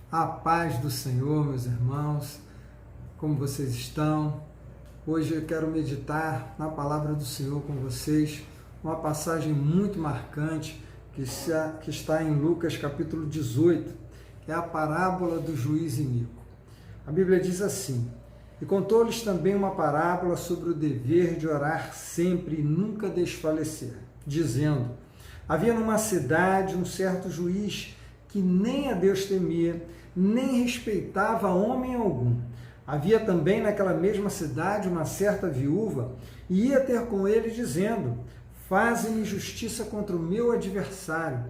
A paz do Senhor, meus irmãos, como vocês estão? Hoje eu quero meditar na palavra do Senhor com vocês, uma passagem muito marcante que está em Lucas capítulo 18, que é a parábola do juiz iníquo. A Bíblia diz assim: e contou-lhes também uma parábola sobre o dever de orar sempre e nunca desfalecer, dizendo: havia numa cidade um certo juiz que nem a Deus temia, nem respeitava homem algum. Havia também naquela mesma cidade uma certa viúva, e ia ter com ele, dizendo: faze-me justiça contra o meu adversário.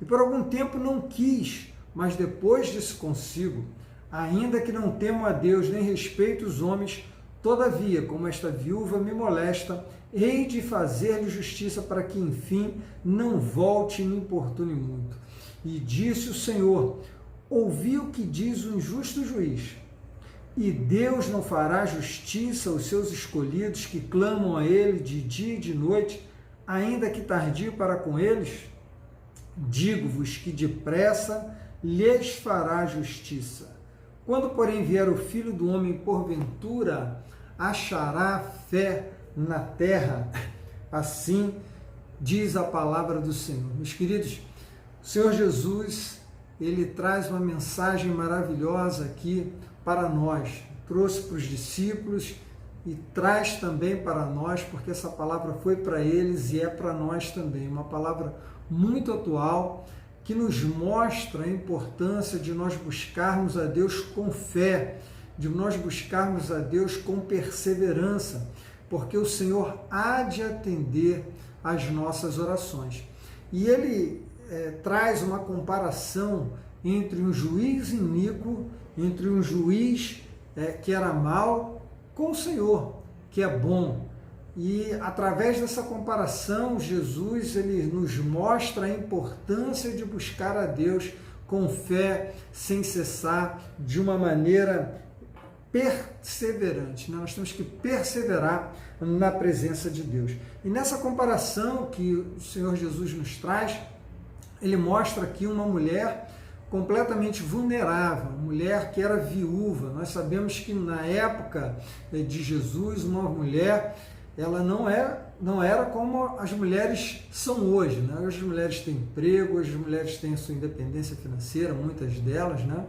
E por algum tempo não quis, mas depois disse consigo: ainda que não temo a Deus, nem respeito os homens, todavia, como esta viúva me molesta, hei de fazer-lhe justiça, para que, enfim, não volte e me importune muito. E disse o Senhor: ouvi o que diz o injusto juiz. E Deus não fará justiça aos seus escolhidos que clamam a Ele de dia e de noite, ainda que tardio para com eles? Digo-vos que depressa lhes fará justiça. Quando, porém, vier o Filho do Homem, porventura achará fé na terra? Assim diz a palavra do Senhor. Meus queridos, o Senhor Jesus, Ele traz uma mensagem maravilhosa aqui para nós. Trouxe para os discípulos e traz também para nós, porque essa palavra foi para eles e é para nós também. Uma palavra muito atual, que nos mostra a importância de nós buscarmos a Deus com fé, de nós buscarmos a Deus com perseverança, porque o Senhor há de atender às nossas orações. E Ele traz uma comparação entre um juiz iníquo, entre um juiz que era mau, com o Senhor, que é bom. E através dessa comparação, Jesus ele nos mostra a importância de buscar a Deus com fé, sem cessar, de uma maneira perseverante. Nós temos que perseverar na presença de Deus. E nessa comparação que o Senhor Jesus nos traz, ele mostra aqui uma mulher completamente vulnerável, uma mulher que era viúva. Nós sabemos que na época de Jesus, uma mulher, ela não era como as mulheres são hoje, né? Hoje as mulheres têm emprego, hoje as mulheres têm a sua independência financeira, muitas delas, né?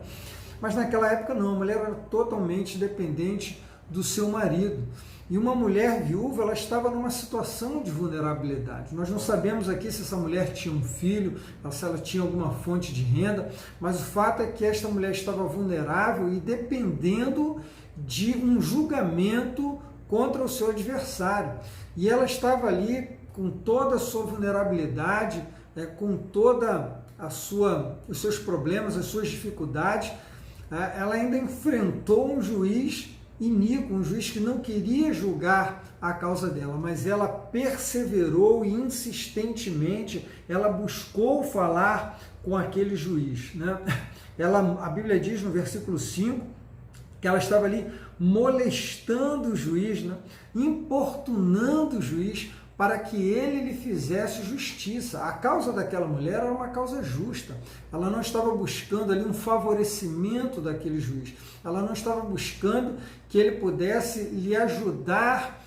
Mas naquela época não, a mulher era totalmente dependente do seu marido. E uma mulher viúva, ela estava numa situação de vulnerabilidade. Nós não sabemos aqui se essa mulher tinha um filho, se ela tinha alguma fonte de renda, mas o fato é que esta mulher estava vulnerável e dependendo de um julgamento contra o seu adversário. E ela estava ali com toda a sua vulnerabilidade, com toda os seus problemas, as suas dificuldades. Ela ainda enfrentou um juiz iníquo, um juiz que não queria julgar a causa dela, mas ela perseverou e insistentemente ela buscou falar com aquele juiz, né? A Bíblia diz no versículo 5 que ela estava ali molestando o juiz, né? Importunando o juiz para que ele lhe fizesse justiça. A causa daquela mulher era uma causa justa. Ela não estava buscando ali um favorecimento daquele juiz. Ela não estava buscando que ele pudesse lhe ajudar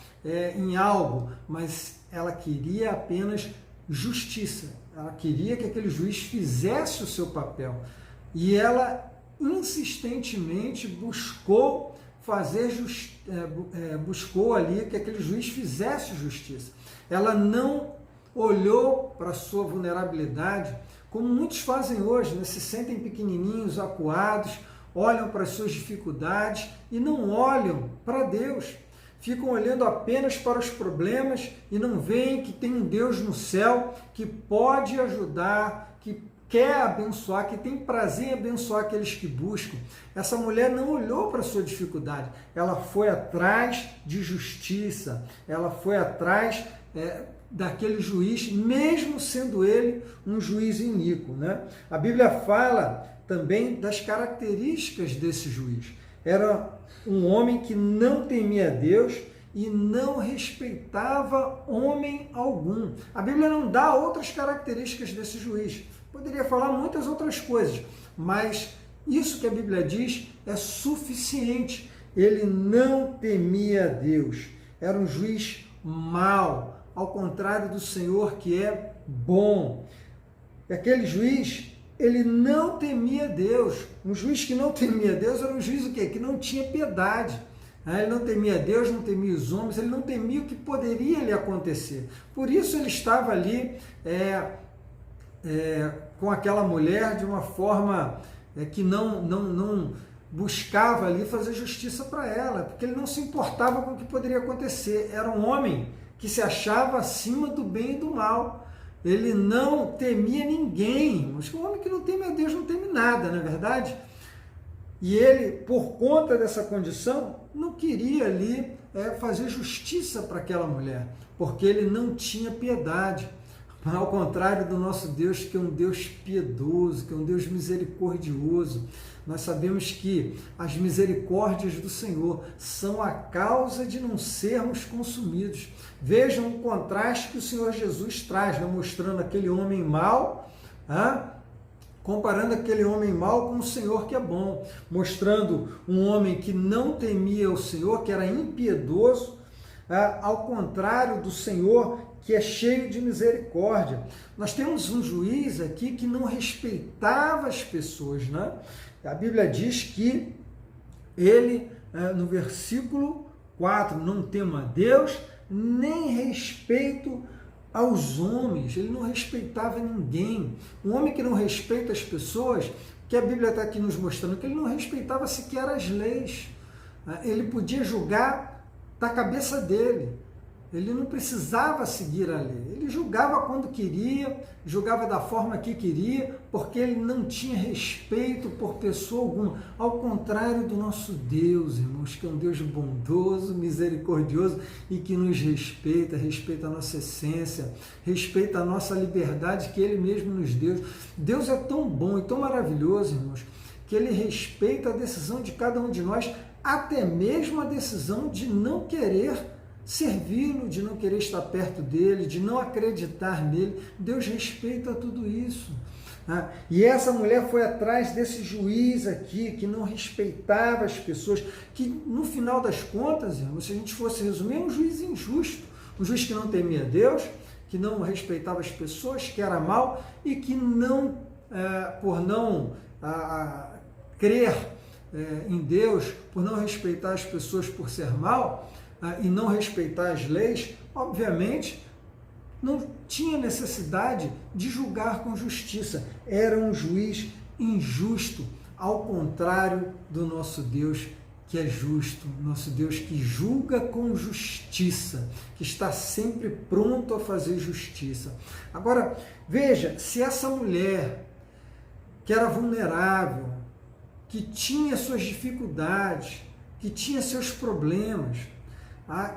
em algo, mas ela queria apenas justiça. Ela queria que aquele juiz fizesse o seu papel. E ela insistentemente buscou buscou ali que aquele juiz fizesse justiça. Ela não olhou para a sua vulnerabilidade, como muitos fazem hoje, né? Se sentem pequenininhos, acuados, olham para as suas dificuldades e não olham para Deus. Ficam olhando apenas para os problemas e não veem que tem um Deus no céu que pode ajudar, que quer abençoar, que tem prazer em abençoar aqueles que buscam. Essa mulher não olhou para a sua dificuldade, ela foi atrás de justiça, ela foi atrás daquele juiz, mesmo sendo ele um juiz iníquo, né? A Bíblia fala também das características desse juiz. Era um homem que não temia a Deus e não respeitava homem algum. A Bíblia não dá outras características desse juiz. Poderia falar muitas outras coisas, mas Isso que a Bíblia diz é suficiente. Ele não temia a Deus, era um juiz mau, ao contrário do Senhor que é bom. Aquele juiz, ele não temia Deus. Um juiz que não temia Deus era um juiz o quê? Que não tinha piedade. Ele não temia Deus, não temia os homens, ele não temia o que poderia lhe acontecer. Por isso ele estava ali com aquela mulher de uma forma que não buscava ali fazer justiça para ela, porque ele não se importava com o que poderia acontecer. Era um homem que se achava acima do bem e do mal. Ele não temia ninguém. Mas um homem que não teme a Deus não teme nada, não é verdade? E ele, por conta dessa condição, não queria ali fazer justiça para aquela mulher, porque ele não tinha piedade. Ao contrário do nosso Deus, que é um Deus piedoso, que é um Deus misericordioso. Nós sabemos que as misericórdias do Senhor são a causa de não sermos consumidos. Vejam o contraste que o Senhor Jesus traz, né? Mostrando aquele homem mau, comparando aquele homem mau com o Senhor que é bom, mostrando um homem que não temia o Senhor, que era impiedoso, ao contrário do Senhor que é cheio de misericórdia. Nós temos um juiz aqui que não respeitava as pessoas, né? A Bíblia diz que ele, no versículo 4, não tema a Deus, nem respeito aos homens. Ele não respeitava ninguém. Um homem que não respeita as pessoas, que a Bíblia está aqui nos mostrando, que ele não respeitava sequer as leis. Ele podia julgar da cabeça dele. Ele não precisava seguir a lei. Ele julgava quando queria, julgava da forma que queria, porque ele não tinha respeito por pessoa alguma. Ao contrário do nosso Deus, irmãos, que é um Deus bondoso, misericordioso e que nos respeita, respeita a nossa essência, respeita a nossa liberdade que Ele mesmo nos deu. Deus é tão bom e tão maravilhoso, irmãos, que Ele respeita a decisão de cada um de nós, até mesmo a decisão de não querer servi-lo, de não querer estar perto dele, de não acreditar nele. Deus respeita tudo isso. E essa mulher foi atrás desse juiz aqui, que não respeitava as pessoas, que no final das contas, irmão, se a gente fosse resumir, é um juiz injusto, um juiz que não temia Deus, que não respeitava as pessoas, que era mau e que não, por não crer em Deus, por não respeitar as pessoas por ser mau, e não respeitar as leis, obviamente, não tinha necessidade de julgar com justiça. Era um juiz injusto, ao contrário do nosso Deus que é justo, nosso Deus que julga com justiça, que está sempre pronto a fazer justiça. Agora, veja, se essa mulher, que era vulnerável, que tinha suas dificuldades, que tinha seus problemas,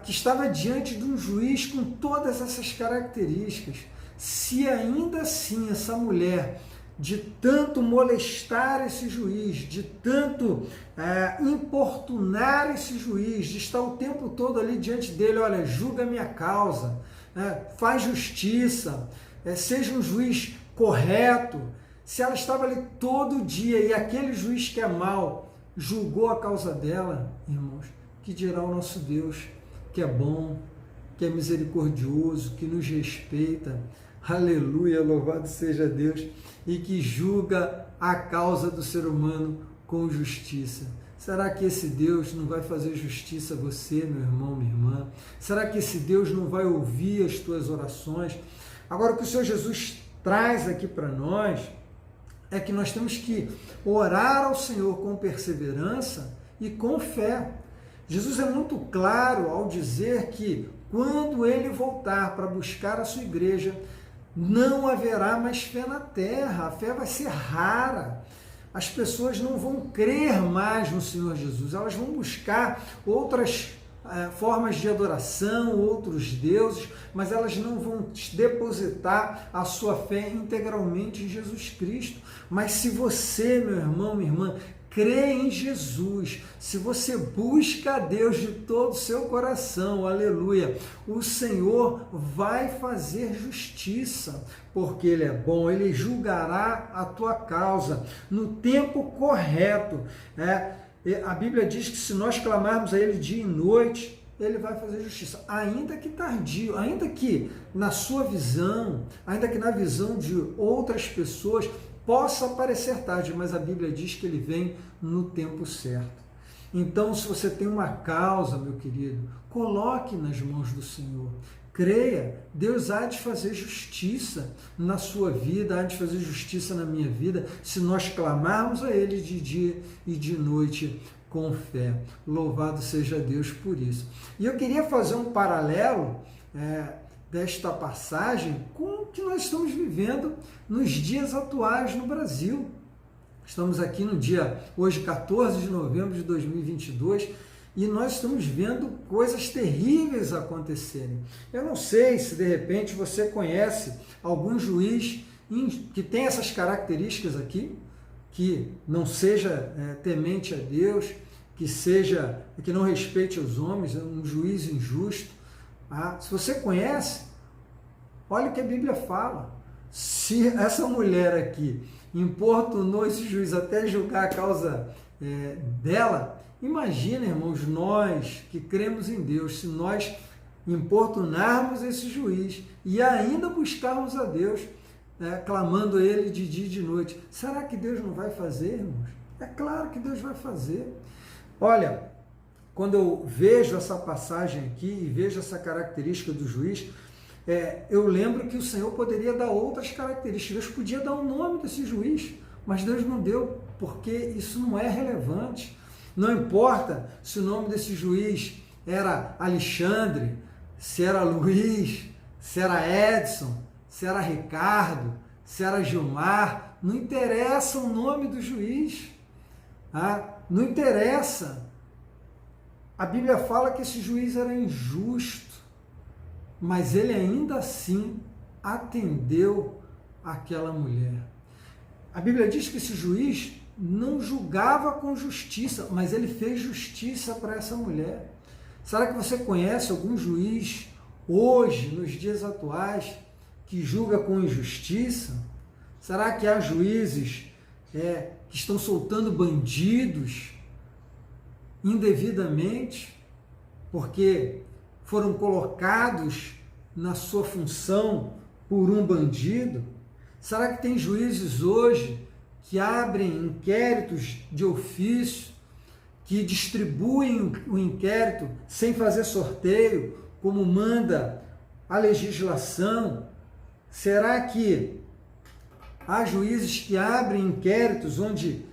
que estava diante de um juiz com todas essas características, se ainda assim essa mulher, de tanto molestar esse juiz, de tanto importunar esse juiz, de estar o tempo todo ali diante dele, olha, julga a minha causa, faz justiça, seja um juiz correto, se ela estava ali todo dia e aquele juiz que é mau julgou a causa dela, irmãos, que dirá o nosso Deus, que é bom, que é misericordioso, que nos respeita, aleluia, louvado seja Deus, e que julga a causa do ser humano com justiça. Será que esse Deus não vai fazer justiça a você, meu irmão, minha irmã? Será que esse Deus não vai ouvir as tuas orações? Agora, o que o Senhor Jesus traz aqui para nós é que nós temos que orar ao Senhor com perseverança e com fé. Jesus é muito claro ao dizer que quando Ele voltar para buscar a sua igreja, não haverá mais fé na terra, a fé vai ser rara. As pessoas não vão crer mais no Senhor Jesus, elas vão buscar outras formas de adoração, outros deuses, mas elas não vão depositar a sua fé integralmente em Jesus Cristo. Mas se você, meu irmão, minha irmã, crê em Jesus, se você busca a Deus de todo o seu coração, aleluia, o Senhor vai fazer justiça, porque Ele é bom, Ele julgará a tua causa no tempo correto. A Bíblia diz que se nós clamarmos a Ele dia e noite, Ele vai fazer justiça, ainda que tardio, ainda que na sua visão, ainda que na visão de outras pessoas, possa parecer tarde, mas a Bíblia diz que Ele vem no tempo certo. Então, se você tem uma causa, meu querido, coloque nas mãos do Senhor. Creia, Deus há de fazer justiça na sua vida, há de fazer justiça na minha vida, se nós clamarmos a Ele de dia e de noite com fé. Louvado seja Deus por isso. E eu queria fazer um paralelo desta passagem com o que nós estamos vivendo nos dias atuais no Brasil. Estamos aqui no dia, hoje 14 de novembro de 2022, e nós estamos vendo coisas terríveis acontecerem. Eu não sei se de repente você conhece algum juiz que tem essas características aqui, que não seja temente a Deus, que não respeite os homens, é um juiz injusto. Se você conhece, olha o que a Bíblia fala. Se essa mulher aqui importunou esse juiz até julgar a causa dela, imagina, irmãos, nós que cremos em Deus, se nós importunarmos esse juiz e ainda buscarmos a Deus, clamando a Ele de dia e de noite, será que Deus não vai fazer, irmãos? É claro que Deus vai fazer. Olha, quando eu vejo essa passagem aqui e vejo essa característica do juiz, eu lembro que o Senhor poderia dar outras características, Deus podia dar o nome desse juiz, mas Deus não deu, porque isso não é relevante. Não importa se o nome desse juiz era Alexandre, se era Luiz, se era Edson, se era Ricardo, se era Gilmar, não interessa o nome do juiz, não interessa. A Bíblia fala que esse juiz era injusto, mas ele ainda assim atendeu aquela mulher. A Bíblia diz que esse juiz não julgava com justiça, mas ele fez justiça para essa mulher. Será que você conhece algum juiz hoje, nos dias atuais, que julga com injustiça? Será que há juízes que estão soltando bandidos indevidamente, porque foram colocados na sua função por um bandido? Será que tem juízes hoje que abrem inquéritos de ofício, que distribuem o inquérito sem fazer sorteio, como manda a legislação? Será que há juízes que abrem inquéritos onde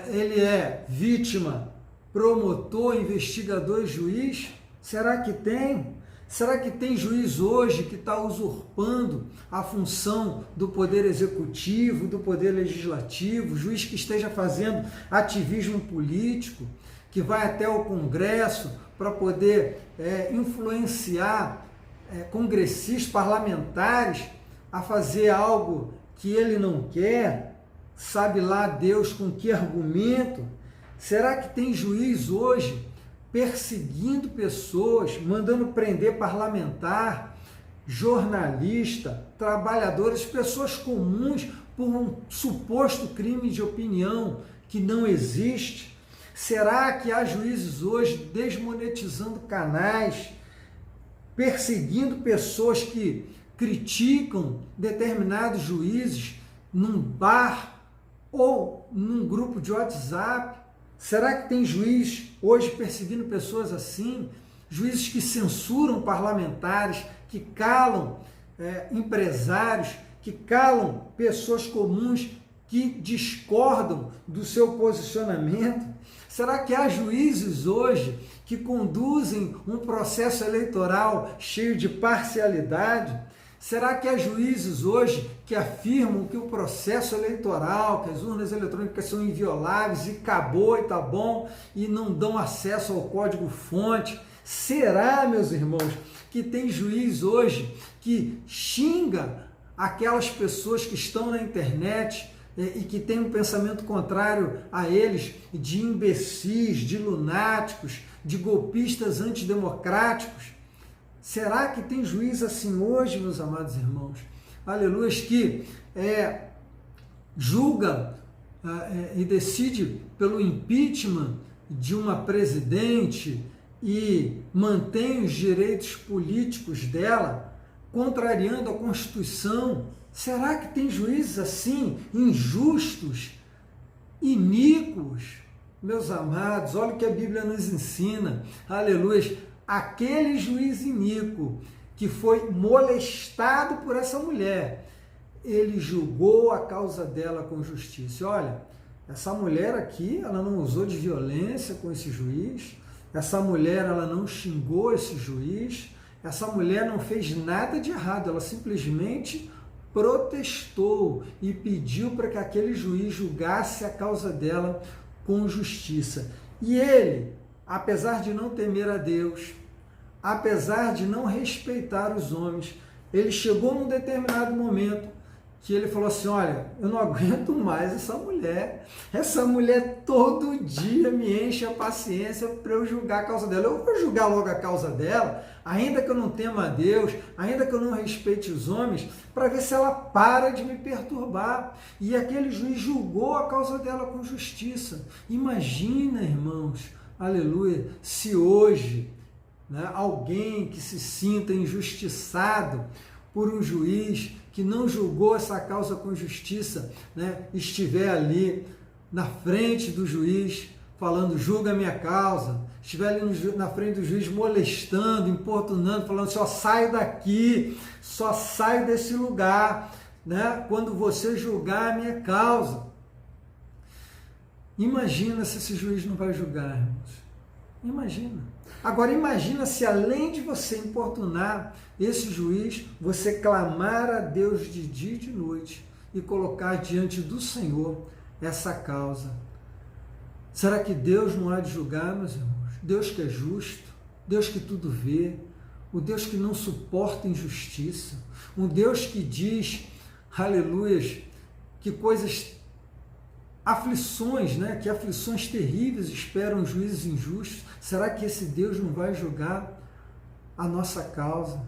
ele é vítima, promotor, investigador e juiz? Será que tem? Será que tem juiz hoje que está usurpando a função do poder executivo, do poder legislativo, juiz que esteja fazendo ativismo político, que vai até o Congresso para poder influenciar congressistas, parlamentares a fazer algo que ele não quer? Sabe lá Deus com que argumento? Será que tem juiz hoje perseguindo pessoas, mandando prender parlamentar, jornalista, trabalhadores, pessoas comuns por um suposto crime de opinião que não existe? Será que há juízes hoje desmonetizando canais, perseguindo pessoas que criticam determinados juízes num bar ou num grupo de WhatsApp? Será que tem juiz hoje perseguindo pessoas assim? Juízes que censuram parlamentares, que calam empresários, que calam pessoas comuns que discordam do seu posicionamento? Será que há juízes hoje que conduzem um processo eleitoral cheio de parcialidade? Será que há juízes hoje que afirmam que o processo eleitoral, que as urnas eletrônicas são invioláveis e acabou e está bom, e não dão acesso ao código-fonte? Será, meus irmãos, que tem juiz hoje que xinga aquelas pessoas que estão na internet e que tem um pensamento contrário a eles, de imbecis, de lunáticos, de golpistas antidemocráticos? Será que tem juiz assim hoje, meus amados irmãos? Aleluia, que julga e decide pelo impeachment de uma presidente e mantém os direitos políticos dela, contrariando a Constituição? Será que tem juízes assim, injustos, iníquos? Meus amados, olha o que a Bíblia nos ensina, aleluia, aquele juiz iníquo que foi molestado por essa mulher, ele julgou a causa dela com justiça. Olha, essa mulher aqui, ela não usou de violência com esse juiz, essa mulher, ela não xingou esse juiz, essa mulher não fez nada de errado, ela simplesmente protestou e pediu para que aquele juiz julgasse a causa dela com justiça. E ele, apesar de não temer a Deus, apesar de não respeitar os homens, ele chegou num determinado momento que ele falou assim, olha, eu não aguento mais essa mulher todo dia me enche a paciência para eu julgar a causa dela, eu vou julgar logo a causa dela, ainda que eu não tema a Deus, ainda que eu não respeite os homens, para ver se ela para de me perturbar. E aquele juiz julgou a causa dela com justiça. Imagina, irmãos, aleluia, se hoje, né, alguém que se sinta injustiçado por um juiz que não julgou essa causa com justiça, né, estiver ali na frente do juiz, falando, julga a minha causa, estiver ali na frente do juiz molestando, importunando, falando, só saio daqui, só saio desse lugar, né, quando você julgar a minha causa. Imagina se esse juiz não vai julgar, irmãos. Imagina. Agora imagina se além de você importunar esse juiz, você clamar a Deus de dia e de noite e colocar diante do Senhor essa causa. Será que Deus não há de julgar, meus irmãos? Deus que é justo, Deus que tudo vê, o Deus que não suporta injustiça, um Deus que diz, aleluias, que aflições, né? Que aflições terríveis esperam juízes injustos. Será que esse Deus não vai julgar a nossa causa?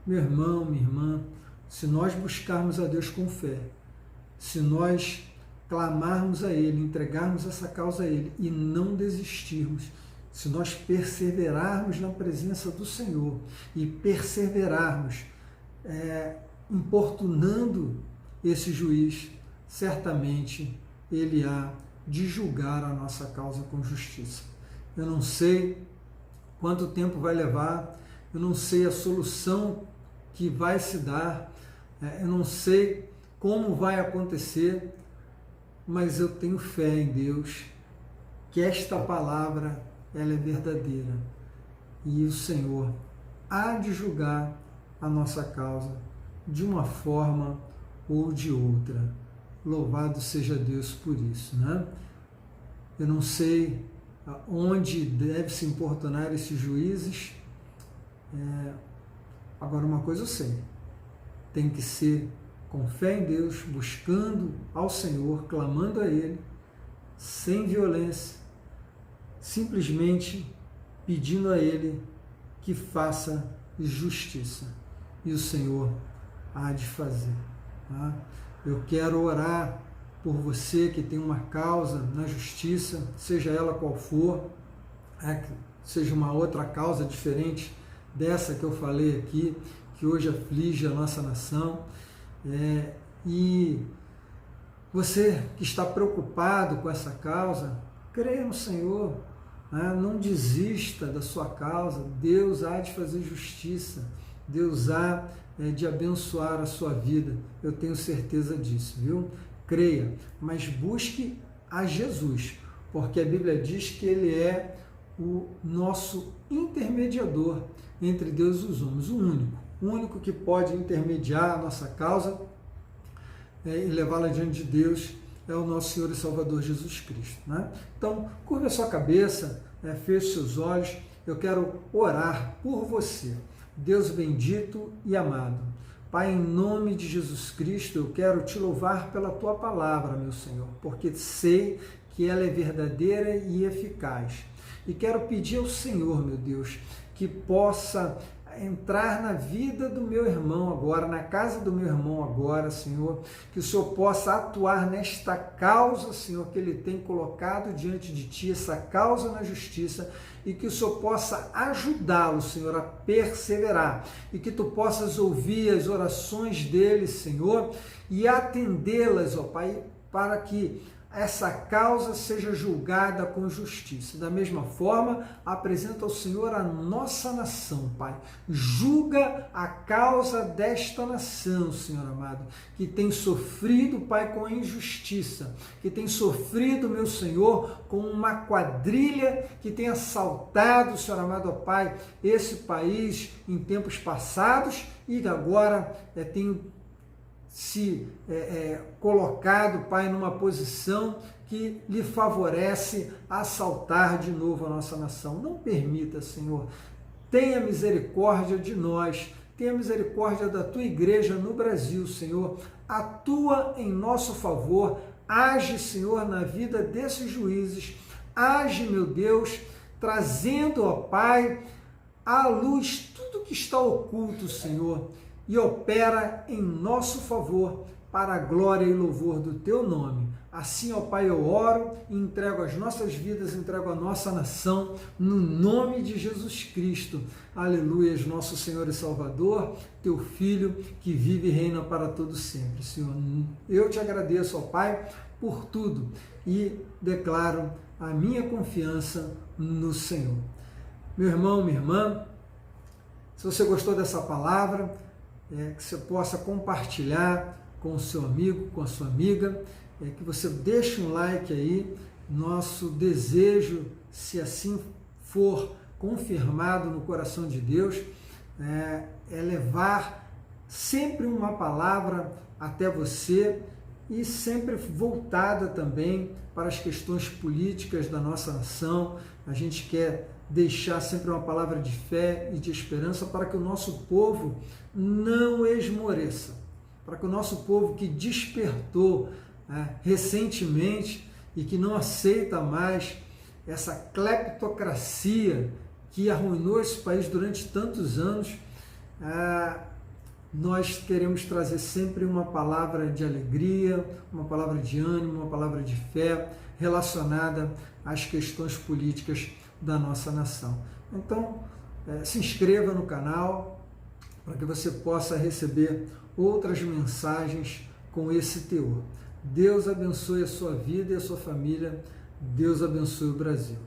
Meu irmão, minha irmã, se nós buscarmos a Deus com fé, se nós clamarmos a Ele, entregarmos essa causa a Ele e não desistirmos, se nós perseverarmos na presença do Senhor e perseverarmos importunando esse juiz, certamente ele há de julgar a nossa causa com justiça. Eu não sei quanto tempo vai levar, eu não sei a solução que vai se dar, eu não sei como vai acontecer, mas eu tenho fé em Deus, que esta palavra ela é verdadeira e o Senhor há de julgar a nossa causa de uma forma ou de outra. Louvado seja Deus por isso, né? Eu não sei onde deve se importunar esses juízes. Agora, uma coisa eu sei, tem que ser com fé em Deus, buscando ao Senhor, clamando a Ele, sem violência, simplesmente pedindo a Ele que faça justiça. E o Senhor há de fazer, tá? Eu quero orar por você que tem uma causa na justiça, seja ela qual for, seja uma outra causa diferente dessa que eu falei aqui, que hoje aflige a nossa nação. E você que está preocupado com essa causa, creia no Senhor, né? Não desista da sua causa, Deus há de fazer justiça, Deus há de abençoar a sua vida, eu tenho certeza disso, viu? Creia, mas busque a Jesus, porque a Bíblia diz que Ele é o nosso intermediador entre Deus e os homens, o único que pode intermediar a nossa causa e levá-la diante de Deus é o nosso Senhor e Salvador Jesus Cristo, né? Então, curva a sua cabeça, feche seus olhos, eu quero orar por você. Deus bendito e amado, Pai, em nome de Jesus Cristo, eu quero te louvar pela tua palavra, meu Senhor, porque sei que ela é verdadeira e eficaz. E quero pedir ao Senhor, meu Deus, que possa entrar na vida do meu irmão agora, na casa do meu irmão agora, Senhor, que o Senhor possa atuar nesta causa, Senhor, que ele tem colocado diante de Ti, essa causa na justiça, e que o Senhor possa ajudá-lo, Senhor, a perseverar, e que Tu possas ouvir as orações dele, Senhor, e atendê-las, ó Pai, para que essa causa seja julgada com justiça. Da mesma forma, apresenta ao Senhor a nossa nação, Pai. Julga a causa desta nação, Senhor amado, que tem sofrido, Pai, com a injustiça, que tem sofrido, meu Senhor, com uma quadrilha que tem assaltado, Senhor amado, ó Pai, esse país em tempos passados e agora tem se colocado, Pai, numa posição que lhe favorece assaltar de novo a nossa nação. Não permita, Senhor. Tenha misericórdia de nós. Tenha misericórdia da Tua igreja no Brasil, Senhor. Atua em nosso favor. Age, Senhor, na vida desses juízes. Age, meu Deus, trazendo, ó Pai, à luz tudo que está oculto, Senhor, e opera em nosso favor para a glória e louvor do Teu nome. Assim, ó Pai, eu oro e entrego as nossas vidas, entrego a nossa nação, no nome de Jesus Cristo. Aleluia, nosso Senhor e Salvador, Teu Filho, que vive e reina para todo sempre. Senhor, eu Te agradeço, ó Pai, por tudo e declaro a minha confiança no Senhor. Meu irmão, minha irmã, se você gostou dessa palavra, que você possa compartilhar com o seu amigo, com a sua amiga, que você deixe um like aí. Nosso desejo, se assim for confirmado no coração de Deus, é levar sempre uma palavra até você e sempre voltada também para as questões políticas da nossa nação. A gente quer deixar sempre uma palavra de fé e de esperança para que o nosso povo não esmoreça, para que o nosso povo que despertou recentemente e que não aceita mais essa cleptocracia que arruinou esse país durante tantos anos, nós queremos trazer sempre uma palavra de alegria, uma palavra de ânimo, uma palavra de fé relacionada às questões políticas da nossa nação. Então, se inscreva no canal para que você possa receber outras mensagens com esse teor. Deus abençoe a sua vida e a sua família. Deus abençoe o Brasil.